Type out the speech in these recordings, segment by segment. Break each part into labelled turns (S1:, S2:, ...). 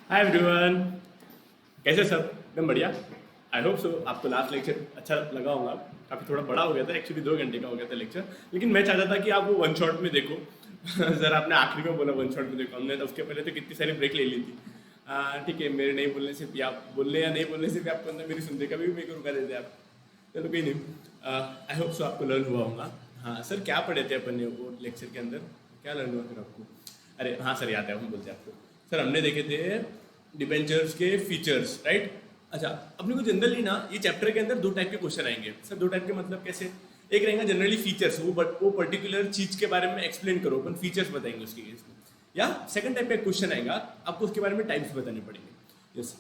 S1: Hi everyone, कैसे सब? एकदम बढ़िया। आई होप सो आपको लास्ट लेक्चर अच्छा लगा होगा। काफ़ी थोड़ा बड़ा हो गया था, एक्चुअली 2 घंटे का हो गया था लेक्चर, लेकिन मैं चाहता था कि आप वो वन शॉट में देखो। सर आपने आखिरी में बोला वन शॉट में देखो, हमने तो उसके पहले तो कितनी सारी ब्रेक ले ली थी। ठीक है, मेरे नहीं बोलने से भी आप बोलने या नहीं बोलने से भी आपको अंदर मेरी सुनने का भी मेरे को रुका देते आप। चलो कोई नहीं। आई होप सो आपको लर्न हुआ होगा। हाँ सर, क्या पढ़े थे अपन ने वो लेक्चर के अंदर? क्या लर्न हुआ फिर आपको? अरे हाँ सर, याद है, हम बोलते हैं आपको। सर हमने देखे थे डिबेंचर्स के फीचर्स, राइट? अच्छा, अपने को जनरली ना ये चैप्टर के अंदर दो टाइप के क्वेश्चन आएंगे सर। दो टाइप के मतलब कैसे? एक रहेगा जनरली फीचर्स, वो पर्टिकुलर चीज के बारे में एक्सप्लेन करो, अपन फीचर्स बताएंगे उसके केस में। या सेकंड टाइप का क्वेश्चन आएगा, आपको उसके बारे में टाइप्स बताने पड़ेंगे। यस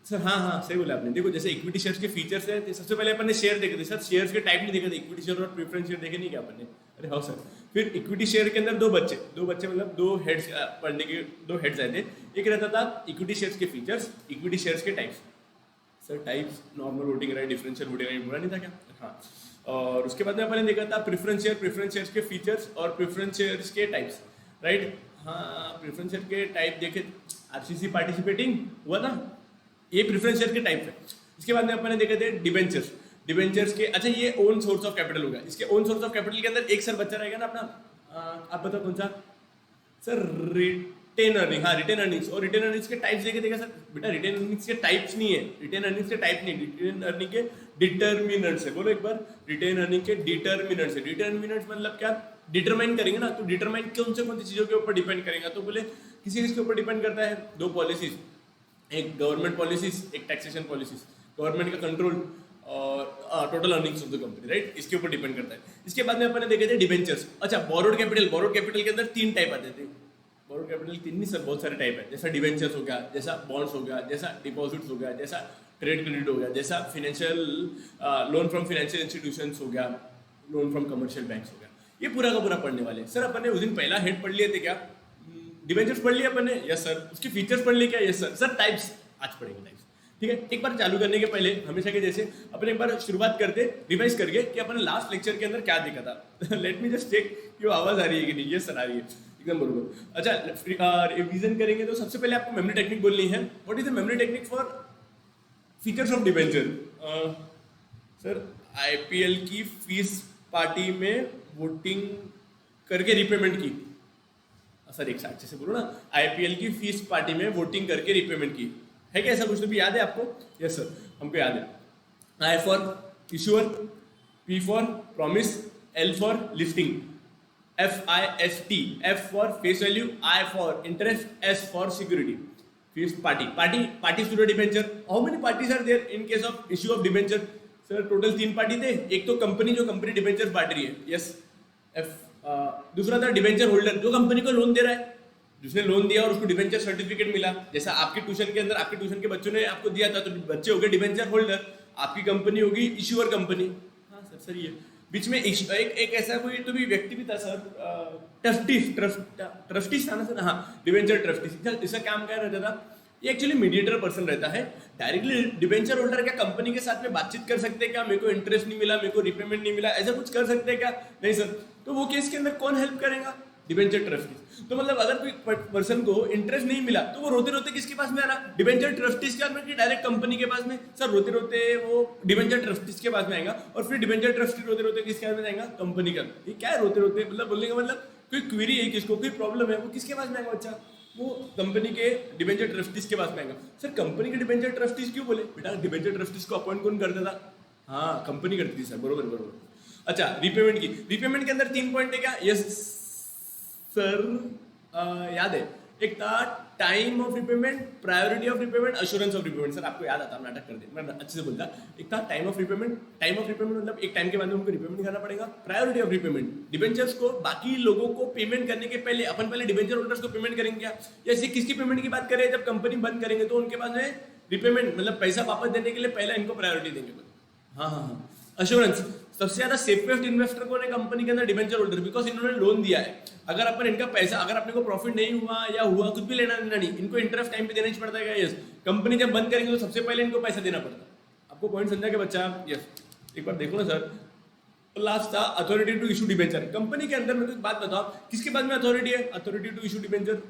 S1: सर, हाँ हाँ सही बोला आपने। देखो जैसे इक्विटी शेयर्स के फीचर्स है, तो सबसे पहले अपन ने शेयर देखे थे सर, शेयर्स के टाइप नहीं देखे थे, इक्विटी शेयर और प्रेफरेंस शेयर देखे नहीं क्या अपन ने? अरे हाँ सर। फिर इक्विटी शेयर के अंदर दो बच्चे मतलब दो हेड्स पढ़ने के, दो हेड्स आए थे। एक रहता था इक्विटी शेयर्स के फीचर्स, इक्विटी शेयर्स के types. Sir types normal voting right, differential voting right, बुरा नहीं था क्या? हाँ। और उसके बाद में अपन ने देखा था प्रेफरेंस शेयर्स के फीचर्स और प्रेफरेंस शेयर्स के टाइप्स, राइट? हाँ, प्रेफरेंस शेयर के टाइप देखे, आरसीसी पार्टिसिपेटिंग हुआ था, ये प्रेफरेंस शेयर के टाइप है। इसके बाद में अपन ने देखे थे डिबेंचर्स। डिबेंचर्स के, अच्छा ये ओन सोर्स ऑफ कैपिटल होगा। इसके ओन सोर्स ऑफ कैपिटल के अंदर एक सर बच्चा रहेगा ना अपना, आप बताओ कौन सा? Sir retain earning. हाँ रिटेन अर्निंग्स। और रिटेन अर्निंग्स के टाइप्स देखे देगा सर? बेटा रिटेन अर्निंग्स के टाइप्स नहीं है, रिटेन अर्निंग्स के टाइप नहीं, रिटेन अर्निंग के डिटर्मिनेंट्स है। बोलो एक बार, रिटेन अर्निंग के डिटर्मिनेंट्स है। डिटर्मिनेंट्स मतलब क्या? डिटरमाइन करेंगे ना, तो डिटरमाइन कौन सी चीजों के ऊपर डिपेंड करेगा? तो बोले किसी चीज के ऊपर डिपेंड करता है। दो पॉलिसीज, एक गवर्नमेंट पॉलिसीज, एक टैक्सेशन पॉलिसीज, गवर्नमेंट का कंट्रोल और total earnings of the company, right? इसके ऊपर डिपेंड करता है। इसके बाद में अपन ने देखे थे डिबेंचर्स। अच्छा, बोरोड कैपिटल। बोरोड कैपिटल के अंदर 3 टाइप आते थे। बोरोड कैपिटल 3 नहीं सर, बहुत सारे टाइप है। जैसा डिबेंचर्स हो गया, जैसा बॉन्ड्स हो गया, जैसा डिपॉजिट्स हो गया, जैसा ट्रेड क्रेडिट हो गया, जैसा financial loan from financial institutions हो गया, लोन फ्रॉम कमर्शियल बैंक्स हो गया। ये पूरा का पूरा पढ़ने वाले सर। अपन ने उस दिन पहला हेड पढ़ लिए थे क्या? डिबेंचर्स पढ़ लिया अपन ने? Yes sir. उसके फीचर्स पढ़ लिए क्या? Yes sir. सर टाइप्स आज पढ़ेंगे, टाइप्स। ठीक है, एक बार चालू करने के पहले हमेशा के जैसे अपन एक बार शुरुआत करते, रिवाइज करके कि अपन लास्ट लेक्चर के अंदर क्या देखा था। लेट मी जस्ट चेक कि वो आवाज आ रही है कि नहीं। यस सर आ रही है, एकदम बरोबर। अच्छा, रिवीजन करेंगे तो सबसे पहले आपको मेमोरी टेक्निक बोलनी है। What is the memory technique for features of debenture? Sir IPL की फीस पार्टी में वोटिंग करके रिपेमेंट की। सर एक साथ से बोलो ना, आईपीएल की फीस पार्टी में वोटिंग करके रिपेमेंट की। है क्या ऐसा कुछ? तो भी याद है आपको? यस सर, हमको याद है। I for issuer, P for promise, L for listing, FIST, F for face value, I for interest, S for security. फीस party, party to the debenture. How many parties are there in case of issue of debenture? Sir total 3 party थे। एक तो company जो company debenture बांट रही है, yes F. दूसरा था डिबेंचर होल्डर, जो कंपनी को लोन दे रहा है, जिसने लोन दिया और उसको डिबेंचर सर्टिफिकेट मिला। जैसा आपके ट्यूशन के अंदर आपके ट्यूशन के बच्चों ने आपको दिया था, तो बच्चे हो गए डिबेंचर होल्डर, आपकी कंपनी होगी इश्यूअर कंपनी। हाँ सर, सर ये बीच में एक ऐसा कोई तो भी व्यक्ति भी था सर, ट्रस्टीज था ना सर? हाँ, डिबेंचर ट्रस्टीज। इसका काम क्या रहता था? ये एक्चुअली मीडिएटर पर्सन रहता है। डायरेक्टली डिबेंचर होल्डर क्या कंपनी के साथ में बातचीत कर सकते हैं क्या? मेरे को इंटरेस्ट नहीं मिला, मेरे को रिपेमेंट नहीं मिला, ऐसा कुछ कर सकते हैं क्या? नहीं सर। तो वो केस के अंदर कौन हेल्प करेगा? Debenture trustees. तो मतलब अगर कोई पर्सन को इंटरेस्ट नहीं मिला तो वो रोते रोते किसके पास में आना? डिबेंचर ट्रस्टीज के पास में, कि डायरेक्ट कंपनी के पास में? सर रोते रोते वो डिबेंचर ट्रस्टीज के पास में आएगा, और फिर डिबेंचर ट्रस्टी रोते रोते किसके पास में आएगा? कंपनी का। ये क्या है रोते रोते? मतलब बोलने का मतलब कोई क्वेरी है, किसको कोई प्रॉब्लम है, वो किसके पास में आएगा बच्चा? वो कंपनी के डिबेंचर ट्रस्टीज के पास में आएगा। सर कंपनी के डिबेंचर ट्रस्टीज क्यों बोले? बेटा डिबेंचर ट्रस्टीज को अपॉइंट कौन करता था? हाँ, कंपनी करती थी सर, बरोबर बरोबर। अच्छा, रिपेमेंट की, रिपेमेंट के अंदर 3 पॉइंट है क्या? यस सर, याद है। एक था time of repayment, priority of repayment, assurance of repayment. Sir आपको याद आता, नाटक कर दे, मैं अच्छे से बोलता। एक था time of repayment. Time of repayment मतलब एक टाइम के बाद में उनको रिपेमेंट दिखाना पड़ेगा। प्रायोरिटी ऑफ रिपेमेंट, डिबेंचर्स को बाकी लोगों को पेमेंट करने के पहले अपन पहले डिबेंचर होल्डर्स को पेमेंट करेंगे क्या? या ऐसे किसकी पेमेंट की बात करें? जब कंपनी बंद करेंगे तो उनके पास में रिपेमेंट मतलब पैसा वापस देने के लिए पहले इनको प्रायोरिटी देंगे। हाँ हाँ हाँ। अश्योरेंस, सबसे ज्यादा सेफेस्ट इन्वेस्टर कौन है कंपनी के अंदर? डिबेंचर होल्डर, बिकॉज इन्होंने लोन दिया है। अगर अपन इनका पैसा, अगर अपने को प्रॉफिट नहीं हुआ या हुआ, कुछ भी लेना देना नहीं, इनको इंटरेस्ट टाइम पे देना ही पड़ता है। यस, कंपनी जब बंद करेंगे तो सबसे पहले इनको पैसा देना पड़ता है। आपको पॉइंट समझा के बच्चा? यस, एक बार देखो ना सर। लास्ट था authority to issue debenture. Company के अंदर में तो बात बताओ, किसके पास में अथॉरिटी है? Authority to issue debenture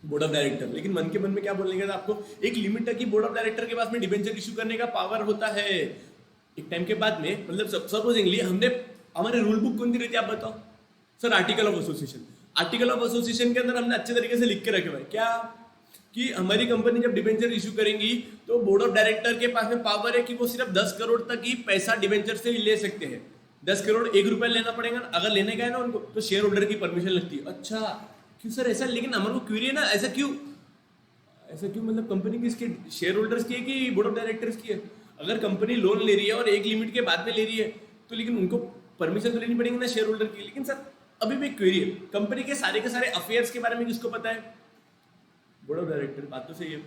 S1: board of director, लेकिन मन के मन में क्या बोलने का था आपको, एक लिमिट तक ही बोर्ड ऑफ डायरेक्टर के पास में डिबेंचर इशू करने का पावर होता है। एक टाइम के बाद में मतलब सपोजिंगली हमने, हमारे रूल बुक कौन सी रहती है आप बताओ sir, article of association. Article of association के अंदर हमने अच्छे तरीके से लिख के रखे हुए क्या, कि हमारी कंपनी जब डिबेंचर इशू करेंगी तो बोर्ड ऑफ डायरेक्टर के पास में पावर है कि वो सिर्फ 10 करोड़ तक ही पैसा डिबेंचर से ले सकते हैं। 10 करोड़ 1 रुपया लेना पड़ेगा, अगर लेने का है ना उनको तो शेयर होल्डर की परमिशन लगती है। अच्छा क्यों सर ऐसा, लेकिन हमारे को क्वेरी है ना, ऐसा क्यों मतलब कंपनी किसके, शेयर होल्डर्स की है कि बोर्ड ऑफ डायरेक्टर्स की है? अगर कंपनी लोन ले रही है और एक लिमिट के बाद में ले रही है तो लेकिन उनको परमिशन तो लेनी पड़ेगी ना शेयर होल्डर की। लेकिन सर अभी भी क्वेरी है, कंपनी के सारे अफेयर्स के बारे में किसको पता है? Board of director. बात तो सही है,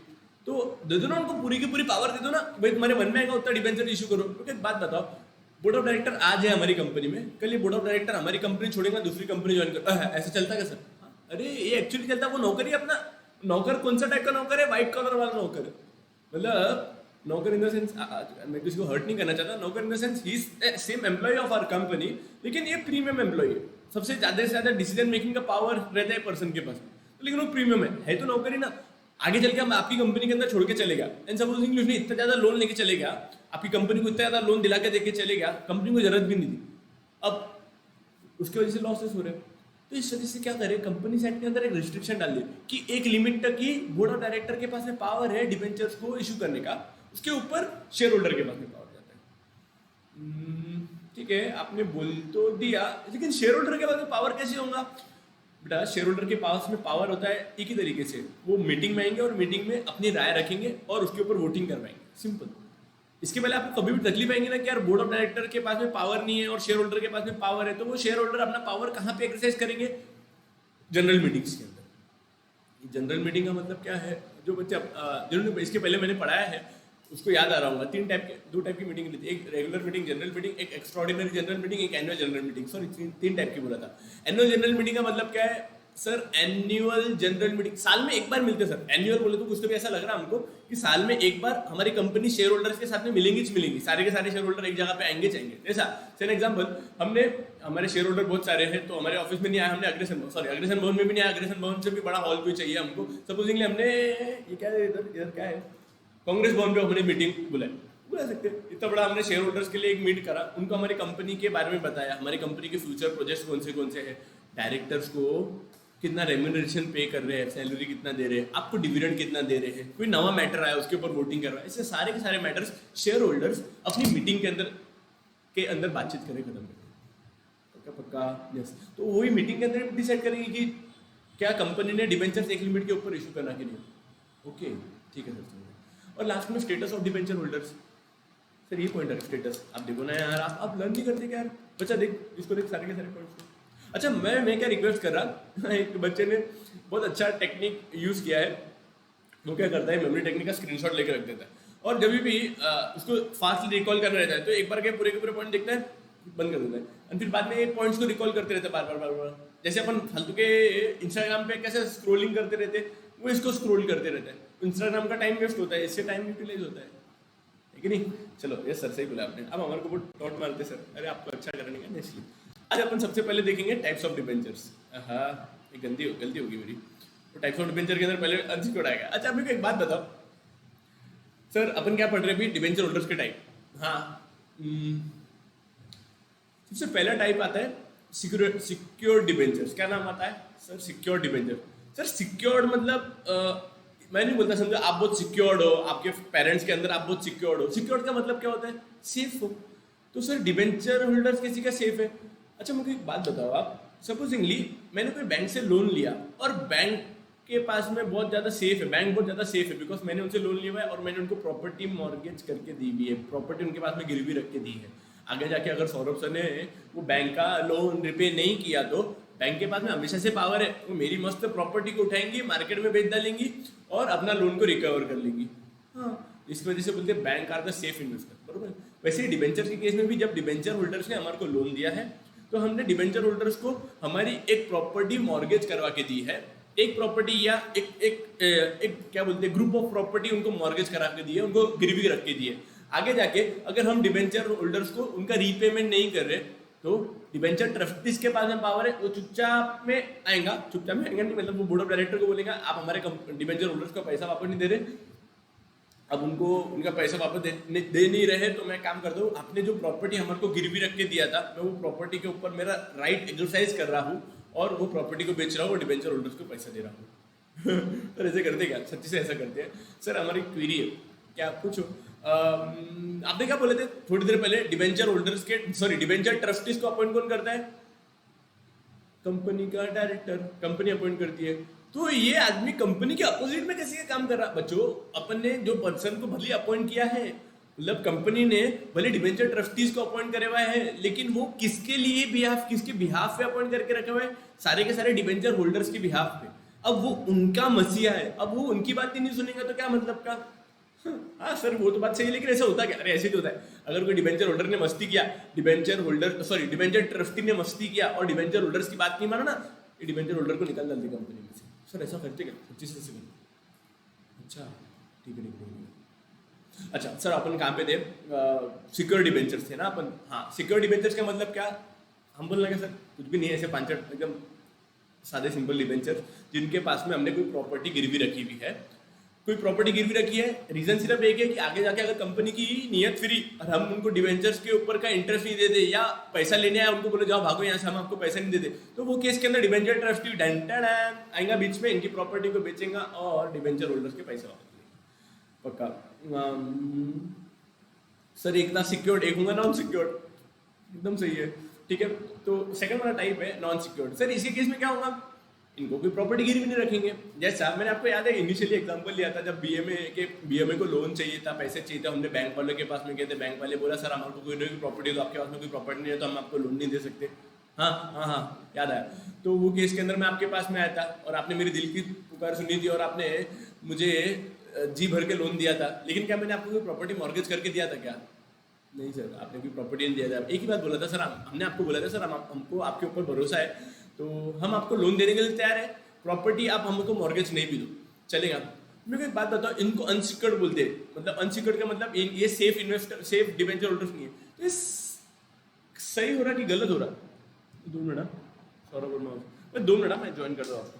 S1: तो दे दो ना उनको पूरी की पूरी पावर दे दो ना, भाई तुम्हारे मन में आएगा उतना डिबेंचर इशू करो। क्योंकि बात बताओ, बोर्ड ऑफ डायरेक्टर आज है हमारी कंपनी में, कल ये बोर्ड ऑफ डायरेक्टर हमारी कंपनी छोड़ेगा दूसरी कंपनी ज्वाइन कर, ऐसा चलता है सर? अरे ये एक्चुअली चलता है, वो नौकर ही अपना नौकर, कौन सा टाइप का नौकर है? व्हाइट कॉलर वाला नौकर है। मतलब नौकर इन द सेंस, मैं किसी को हर्ट नहीं करना चाहता, नौकर in the sense he is same employ of our company, लेकिन ये प्रीमियम एम्प्लॉय है। सबसे ज्यादा से ज्यादा डिसीजन मेकिंग का पावर रहता है पर्सन के पास, लेकिन वो प्रीमियम है तो नौकर ही ना। आगे चल के हम आपकी कंपनी के अंदर छोड़ के चले गया, एंड सपोजिंग उसने इतना ज्यादा लोन लेके चले गया, आपकी कंपनी को इतना ज्यादा लोन दिला के देके चले गया, कंपनी को जरूरत भी नहीं थी, अब उसकी वजह से लॉसेस हो रहे हैं। तो इस वजह से क्या करे, कंपनी सेट के अंदर एक रिस्ट्रिक्शन डाल दी कि एक लिमिट तक ही बोर्ड ऑफ डायरेक्टर के पास में पावर है डिबेंचर्स को इशू करने का, उसके ऊपर शेयर होल्डर के पास में पावर जाता है। ठीक है, आपने बोल तो दिया, लेकिन शेयर होल्डर के पास में पावर कैसे होगा? बेटा शेयर होल्डर के पास में पावर होता है एक ही तरीके से, वो मीटिंग में आएंगे और मीटिंग में अपनी राय रखेंगे और उसके ऊपर वोटिंग करवाएंगे, सिंपल। इसके पहले आपको कभी भी तकलीफ आएंगे ना कि यार बोर्ड ऑफ डायरेक्टर के पास में पावर नहीं है और शेयर होल्डर के पास में पावर है, तो वो शेयर होल्डर अपना पावर कहाँ पे एक्सरसाइज करेंगे? जनरल मीटिंग्स के अंदर। जनरल मीटिंग का मतलब क्या है, जो बच्चे जिन्होंने इसके पहले मैंने पढ़ाया है उसको याद आ रहा होगा, दो टाइप की मीटिंग रहती है, एक रेगुलर मीटिंग जनरल मीटिंग, एक एक्स्ट्राऑर्डिनरी जनरल मीटिंग, एक एनुअल जनरल मीटिंग। सॉरी, तीन टाइप की बोला था। एनुअल जनरल मीटिंग का मतलब क्या है सर? एनुअल जनरल मीटिंग साल में एक बार मिलते हैं सर। एनुअल बोले तो कुछ तो भी ऐसा लग रहा है हमको कि साल में एक बार हमारी कंपनी शेयर होल्डर्स के साथ में मिलेंगी, सारे के सारे शेयर होल्डर एक जगह पे आएंगे जाएंगे। जैसा फॉर एग्जांपल, हमने हमारे शेयर होल्डर बहुत सारे हैं तो हमारे ऑफिस में नहीं आया, हमने अग्रसेन भवन में भी नहीं आया, अग्रसेन भवन से भी बड़ा हॉल कोई चाहिए हमको। सपोजिंगली हमने ये क्या है, इधर क्या है, कांग्रेस भवन पे हमने मीटिंग बुला सकते हैं। इतना बड़ा हमने शेयर होल्डर्स के लिए एक मीट करा, उनको हमारी कंपनी के बारे में बताया, हमारी कंपनी के फ्यूचर प्रोजेक्ट्स कौन से हैं, डायरेक्टर्स को कितना रेम्यूनरेशन पे कर रहे हैं, सैलरी कितना दे रहे हैं, आपको डिविडेंड कितना दे रहे हैं, कोई नवा मैटर आया उसके ऊपर वोटिंग कर रहा है। इससे सारे के सारे मैटर्स शेयर होल्डर्स अपनी मीटिंग के अंदर बातचीत करें, खत्म करें। पक्का यस। तो वही मीटिंग के अंदर डिसाइड करेंगे कि क्या कंपनी ने डिबेंचर्स एक लिमिट के ऊपर इशू करना कि नहीं। ओके ठीक है सर। और लास्ट में status of debenture holders. Sir ये पॉइंट है स्टेटस, आप देखो ना यार, आप लर्न नहीं करते क्या यार? बच्चा देख, इसको देख, सारे के सारे पॉइंट्स। अच्छा मैं क्या रिक्वेस्ट कर रहा, एक बच्चे ने बहुत अच्छा टेक्निक यूज़ किया है। वो क्या करता है, मेमोरी टेक्निक का स्क्रीनशॉट लेकर रख देता है, और जब भी उसको फास्टली रिकॉल करना रहता है तो एक बार के पूरे पॉइंट देखता है, बंद कर देता है, और फिर बाद में पॉइंट्स को रिकॉल करते रहते हैं बार बार। जैसे अपन फालतू के इंस्टाग्राम पे कैसे स्क्रोलिंग करते रहते हैं, वो इसको स्क्रोल करते रहता है। इंस्टाग्राम का टाइम वेस्ट होता है, इससे टाइम यूटिलाइज होता है कि नहीं? चलो ये सर से ही बोला आपने। अब हमारे को बहुत टॉट मारते सर, अरे आपको अच्छा करने का इसलिए। आज अपन सबसे पहले देखेंगे टाइप्स ऑफ डिबेंचर्स। हाँ ये गलती होगी मेरी। तो टाइप्स ऑफ डिबेंचर के अंदर पहले अनसिक्योर्ड आएगा। अच्छा अभी को एक बात बताओ सर, अपन क्या पढ़ रहे हैं अभी? डिबेंचर होल्डर्स के टाइप। हाँ सबसे पहला टाइप आता है सिक्योर्ड डिबेंचर्स। क्या नाम आता है sir? Secured debenture. Sir secured मतलब मैं नहीं बोलता समझो आप बहुत सिक्योर्ड हो, आपके पेरेंट्स के अंदर आप बहुत सिक्योर्ड हो। सिक्योर्ड का मतलब क्या होता है? सेफ हो। तो सर डिबेंचर होल्डर्स किसी का सेफ है। अच्छा मुझे एक बात बताओ आप, सपोजिंगली मैंने कोई बैंक से लोन लिया और बैंक के पास में बहुत ज़्यादा सेफ है, बैंक बहुत ज़्यादा सेफ है बिकॉज मैंने उनसे लोन लिया हुआ है और मैंने उनको प्रॉपर्टी मॉर्गेज करके दी हुई है, प्रॉपर्टी उनके पास में गिरवी रख के दी है। आगे जाके अगर सौरभ सर ने वो बैंक का लोन रिपे नहीं किया तो बैंक के पास में हमेशा से पावर है, वो मेरी मस्त प्रॉपर्टी को उठाएंगी, मार्केट में बेच डालेंगी और अपना लोन को रिकवर कर लेंगी। हाँ इसकी वजह से बोलते हैं bank are the safe investor, बरोबर। वैसे ही डिबेंचर के केस में भी जब डिबेंचर होल्डर्स ने हमारे को लोन दिया है तो हमने डिबेंचर होल्डर्स को हमारी एक प्रॉपर्टी मॉर्गेज करवा के दी है, एक प्रॉपर्टी या एक क्या बोलते हैं ग्रुप ऑफ प्रॉपर्टी उनको मॉर्गेज करा के दी है, उनको गिरवी रख के दी है। आगे जाके अगर हम डिबेंचर होल्डर्स को उनका रीपेमेंट नहीं कर रहे तो डिबेंचर ट्रस्टीज के पास में पावर है, वो चुपचाप में आएगा, चुपचाप में आएगा नहीं मतलब वो बोर्ड ऑफ डायरेक्टर को बोलेगा आप हमारे डिबेंचर होल्डर्स को पैसा वापस नहीं दे रहे, अब उनको उनका पैसा वापस दे नहीं रहे, तो मैं काम करता हूँ, आपने जो प्रॉपर्टी हमारे को गिरवी रख के दिया था, मैं वो प्रॉपर्टी के ऊपर मेरा राइट एक्सरसाइज कर रहा हूँ और वो प्रॉपर्टी को बेच रहा हूँ और डिबेंचर होल्डर्स को पैसा दे रहा हूँ। सर ऐसे करते क्या? सच्ची से ऐसा करते हैं सर। हमारी क्वेरी है, क्या पूछो? आपने क्या बोले थे थोड़ी देर पहले? डिबेंचर होल्डर्स के, सॉरी, डिबेंचर ट्रस्टीज को अपॉइंट कौन करता है? कंपनी का डायरेक्टर, कंपनी अपॉइंट करती है। तो ये आदमी कंपनी के अपोजिट में कैसे काम कर रहा? बच्चों, अपन ने जो पर्सन को भले अपॉइंट किया है, मतलब कंपनी ने भले डिबेंचर ट्रस्टीज को अपॉइंट करे हुआ है, लेकिन वो किसके लिए बिहाफ, किसके बिहाफ पे अपॉइंट करके रखे हुए? सारे के सारे डिबेंचर होल्डर्स के बिहाफ पे। अब वो उनका मसीहा है, अब वो उनकी बात ही नहीं सुनेगा तो क्या मतलब का? हाँ सर वो तो बात सही है, लेकिन ऐसा होता क्या? अरे ऐसे तो होता है, अगर कोई डिबेंचर होल्डर ने मस्ती किया, debenture holder sorry debenture trustee ने मस्ती किया और डिबेंचर होल्डर्स की बात नहीं माना ना, ये डिबेंचर होल्डर को निकाल डालते कंपनी में से। सर ऐसा करते क्या? 25 से करते? अच्छा ठीक है ठीक है। अच्छा सर अपन कहाँ पे थे? सिक्योर डिबेंचर्स थे ना अपन। हाँ, सिक्योर डिबेंचर्स का मतलब क्या? हम बोलना क्या सर? कुछ भी नहीं है, ऐसे पांच एकदम सादे सिंपल डिबेंचर जिनके पास में हमने कोई प्रॉपर्टी गिरवी रखी हुई है, कोई प्रॉपर्टी गिरवी रखी है, रीजन सिर्फ एक है कि आगे जाके अगर कंपनी की नीयत फ्री और हम उनको डिबेंचर्स के ऊपर का इंटरेस्ट नहीं दे दे या पैसा लेने आए उनको बोले जाओ भागो यहाँ से, हम आपको पैसा नहीं देते, तो वो केस के अंदर डिबेंचर ट्रस्टी आएगा बीच में, इनकी प्रॉपर्टी को बेचेगा और डिबेंचर होल्डर्स के पैसे वापस लेंगे। पक्का सर? एक था सिक्योर्ड, एक होगा नॉन सिक्योर्ड। एकदम सही है, ठीक है। तो सेकंड वाला टाइप है नॉन सिक्योर्ड। सर इसी केस में क्या होगा? इनको कोई प्रॉपर्टी गिरवी नहीं रखेंगे। जैसा मैंने आपको याद है इनिशियली एग्जांपल लिया था, जब बीएमए को लोन चाहिए था, पैसे चाहिए था, हमने बैंक वालों के पास में गए थे, बैंक वाले बोला सर हमारे को कोई नहीं प्रॉपर्टी, तो आपके पास में कोई प्रॉपर्टी नहीं है तो हम आपको लोन नहीं दे सकते। हाँ हाँ हाँ याद आया। तो वो केस के अंदर मैं आपके पास में आया था और आपने मेरी दिल की पुकार सुनी थी और आपने मुझे जी भर के लोन दिया था, लेकिन क्या मैंने आपको कोई प्रॉपर्टी मॉर्गेज करके दिया था क्या? नहीं सर, आपने कोई प्रॉपर्टी नहीं दिया था। एक ही बात बोला था सर, हमने आपको बोला था सर हमको आपके ऊपर भरोसा है तो हम आपको लोन देने के लिए तैयार है, प्रॉपर्टी आप हमको मॉर्गेज नहीं भी दो चलेगा। मैं एक बात बताऊँ, इनको अनसिक्योर्ड बोलते हैं, मतलब अनसिक्योर्ड का मतलब ये safe investor, safe debenture holders नहीं है। तो ये सही हो रहा कि गलत हो रहा? 2 मिनट, सौरभ वर्मा, 2 मिनट मैं ज्वाइन कर रहा हूँ आपको।